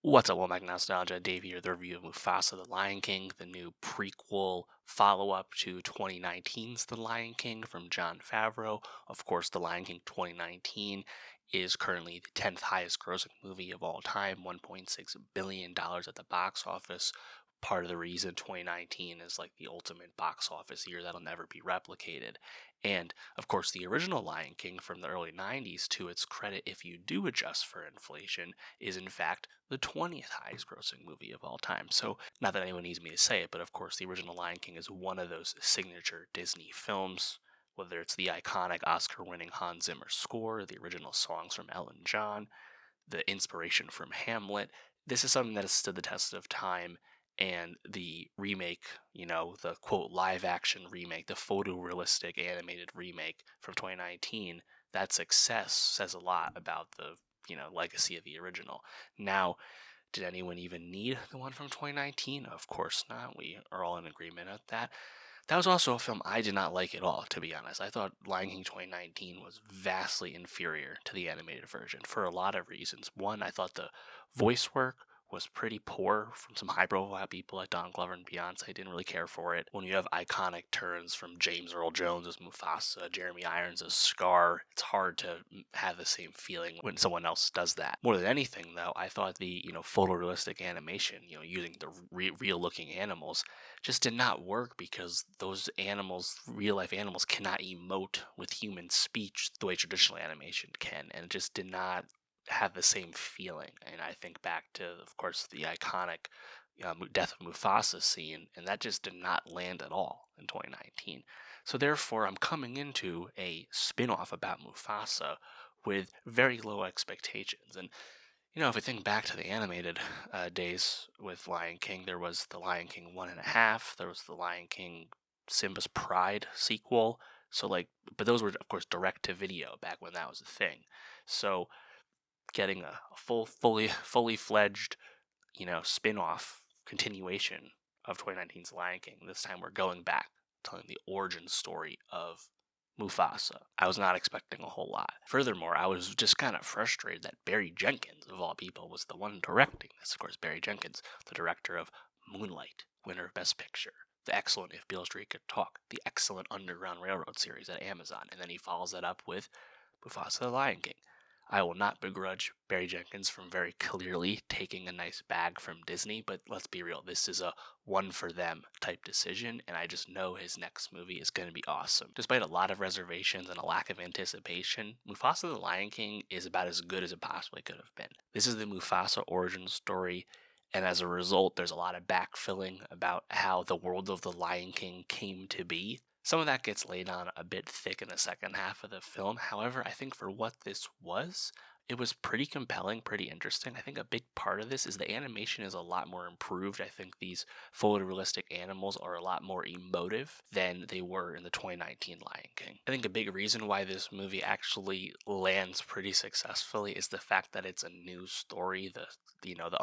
What's up, Womack Nostalgia? Dave here, the review of Mufasa the Lion King, the new prequel follow-up to 2019's The Lion King from Jon Favreau. Of course, The Lion King 2019 is currently the 10th highest grossing movie of all time, $1.6 billion at the box office. Part of the reason 2019 is like the ultimate box office year that'll never be replicated. And of course, the original Lion King from the early 90s, to its credit, if you do adjust for inflation, is in fact the 20th highest grossing movie of all time. So, not that anyone needs me to say it, but of course, the original Lion King is one of those signature Disney films, whether it's the iconic Oscar winning Hans Zimmer score, the original songs from Elton John, the inspiration from Hamlet. This is something that has stood the test of time. And the remake, the quote live action remake, the photorealistic animated remake from 2019, that success says a lot about the legacy of the original. Now, did anyone even need the one from 2019? Of course not. We are all in agreement at that. That was also a film I did not like at all, to be honest. I thought Lion King 2019 was vastly inferior to the animated version for a lot of reasons. One, I thought the voice work was pretty poor from some high profile people like Don Glover and Beyonce. I didn't really care for it. When you have iconic turns from James Earl Jones as Mufasa, Jeremy Irons as Scar, it's hard to have the same feeling when someone else does that. More than anything, though, I thought the photorealistic animation, using the real looking animals, just did not work because those animals, real life animals, cannot emote with human speech the way traditional animation can, and it just did not have the same feeling. And I think back to, of course, the iconic death of Mufasa scene, and that just did not land at all in 2019. So therefore, I'm coming into a spin-off about Mufasa with very low expectations. And if we think back to the animated days with Lion King, there was the Lion King 1.5, there was the Lion King Simba's Pride sequel. So but those were of course direct to video back when that was a thing. So getting a fully fledged, spin-off continuation of 2019's Lion King. This time we're going back, telling the origin story of Mufasa. I was not expecting a whole lot. Furthermore, I was just kind of frustrated that Barry Jenkins, of all people, was the one directing this. Of course, Barry Jenkins, the director of Moonlight, winner of Best Picture, the excellent If Beale Street Could Talk, the excellent Underground Railroad series at Amazon, and then he follows that up with Mufasa the Lion King. I will not begrudge Barry Jenkins from very clearly taking a nice bag from Disney, but let's be real, this is a one for them type decision, and I just know his next movie is going to be awesome. Despite a lot of reservations and a lack of anticipation, Mufasa the Lion King is about as good as it possibly could have been. This is the Mufasa origin story, and as a result, there's a lot of backfilling about how the world of the Lion King came to be. Some of that gets laid on a bit thick in the second half of the film. However, I think for what this was, it was pretty compelling, pretty interesting. I think a big part of this is the animation is a lot more improved. I think these photorealistic animals are a lot more emotive than they were in the 2019 Lion King. I think a big reason why this movie actually lands pretty successfully is the fact that it's a new story, the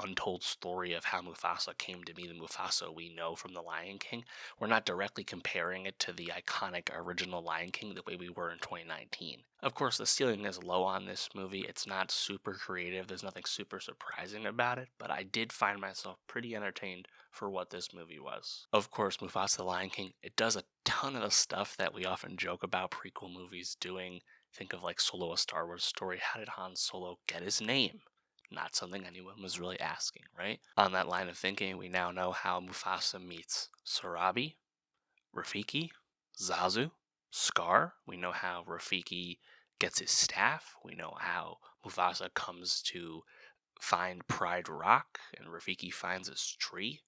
untold story of how Mufasa came to be the Mufasa we know from the Lion King. We're not directly comparing it to the iconic original Lion King the way we were in 2019. Of course, the ceiling is low on this movie. It's not super creative. There's nothing super surprising about it, but I did find myself pretty entertained for what this movie was. Of course, Mufasa the Lion King, it does a ton of the stuff that we often joke about prequel movies doing. Think of like Solo, a Star Wars story. How did Han Solo get his name? Not something anyone was really asking, right? On that line of thinking, we now know how Mufasa meets Sarabi, Rafiki, Zazu, Scar. We know how Rafiki gets his staff. We know how Mufasa comes to find Pride Rock and Rafiki finds his tree.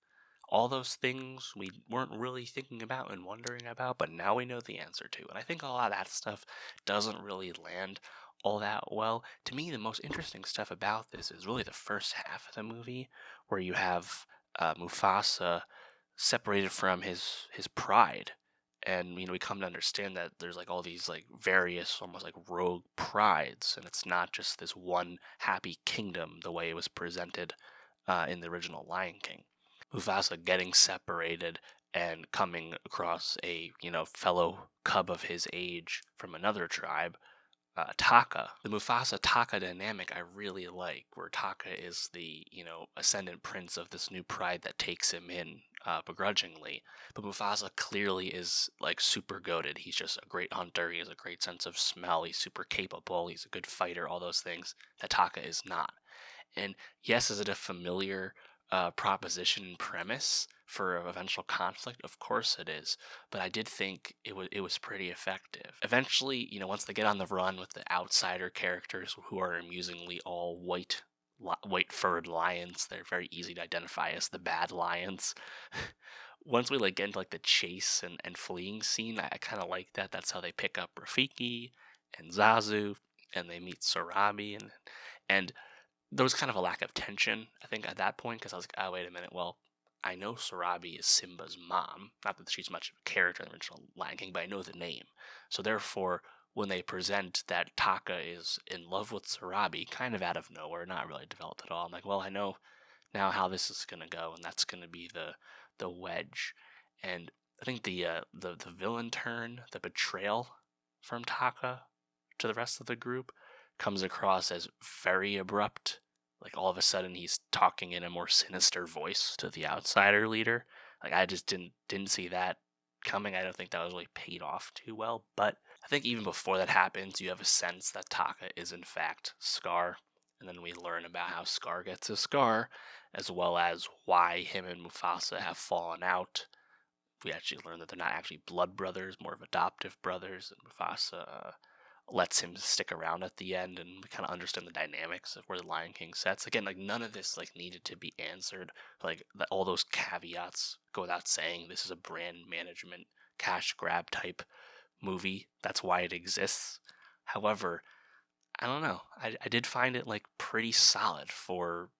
All those things we weren't really thinking about and wondering about, but now we know the answer to. And I think a lot of that stuff doesn't really land all that well. To me, the most interesting stuff about this is really the first half of the movie, where you have Mufasa separated from his pride. And we come to understand that there's like all these like various almost like rogue prides, and it's not just this one happy kingdom the way it was presented in the original Lion King. Mufasa getting separated and coming across a fellow cub of his age from another tribe, Taka. The Mufasa Taka dynamic I really like, where Taka is the, ascendant prince of this new pride that takes him in begrudgingly. But Mufasa clearly is like super goated. He's just a great hunter. He has a great sense of smell. He's super capable. He's a good fighter. All those things that Taka is not. And yes, is it a familiar proposition and premise for eventual conflict? Of course it is. But I did think it was pretty effective. Eventually, once they get on the run with the outsider characters who are amusingly all white furred lions, they're very easy to identify as the bad lions. Once we get into the chase and fleeing scene, I kind of like that. That's how they pick up Rafiki and Zazu, and they meet Sarabi, and there was kind of a lack of tension, I think, at that point, because I was like, oh, wait a minute, well, I know Sarabi is Simba's mom. Not that she's much of a character in the original Lion King, but I know the name. So therefore, when they present that Taka is in love with Sarabi, kind of out of nowhere, not really developed at all, I'm like, well, I know now how this is going to go, and that's going to be the wedge. And I think the villain turn, the betrayal from Taka to the rest of the group comes across as very abrupt. Like all of a sudden he's talking in a more sinister voice to the outsider leader. Like I just didn't see that coming. I don't think that was really paid off too well. But I think even before that happens, you have a sense that Taka is in fact Scar. And then we learn about how Scar gets his scar, as well as why him and Mufasa have fallen out. We actually learn that they're not actually blood brothers, more of adoptive brothers, and Mufasa lets him stick around at the end, and we kind of understand the dynamics of where the Lion King sets. Again, none of this needed to be answered. All those caveats go without saying. This is a brand management cash grab type movie. That's why it exists. However, I don't know. I did find it pretty solid for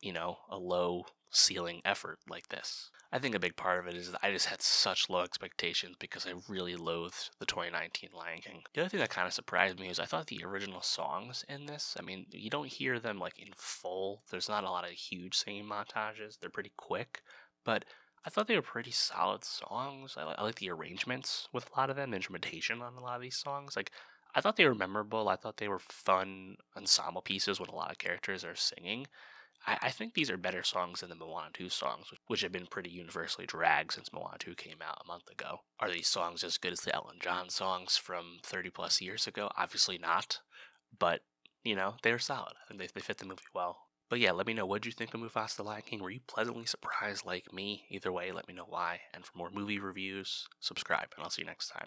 a low ceiling effort like this. I think a big part of it is that I just had such low expectations because I really loathed the 2019 Lion King. The other thing that kind of surprised me is I thought the original songs in this, I mean, you don't hear them in full. There's not a lot of huge singing montages. They're pretty quick, but I thought they were pretty solid songs. I like the arrangements with a lot of them, the instrumentation on a lot of these songs. I thought they were memorable. I thought they were fun ensemble pieces when a lot of characters are singing. I think these are better songs than the Moana 2 songs, which have been pretty universally dragged since Moana 2 came out a month ago. Are these songs as good as the Elton John songs from 30 plus years ago? Obviously not, but, they're solid. I think they fit the movie well. But yeah, let me know, what did you think of Mufasa the Lion King? Were you pleasantly surprised like me? Either way, let me know why. And for more movie reviews, subscribe, and I'll see you next time.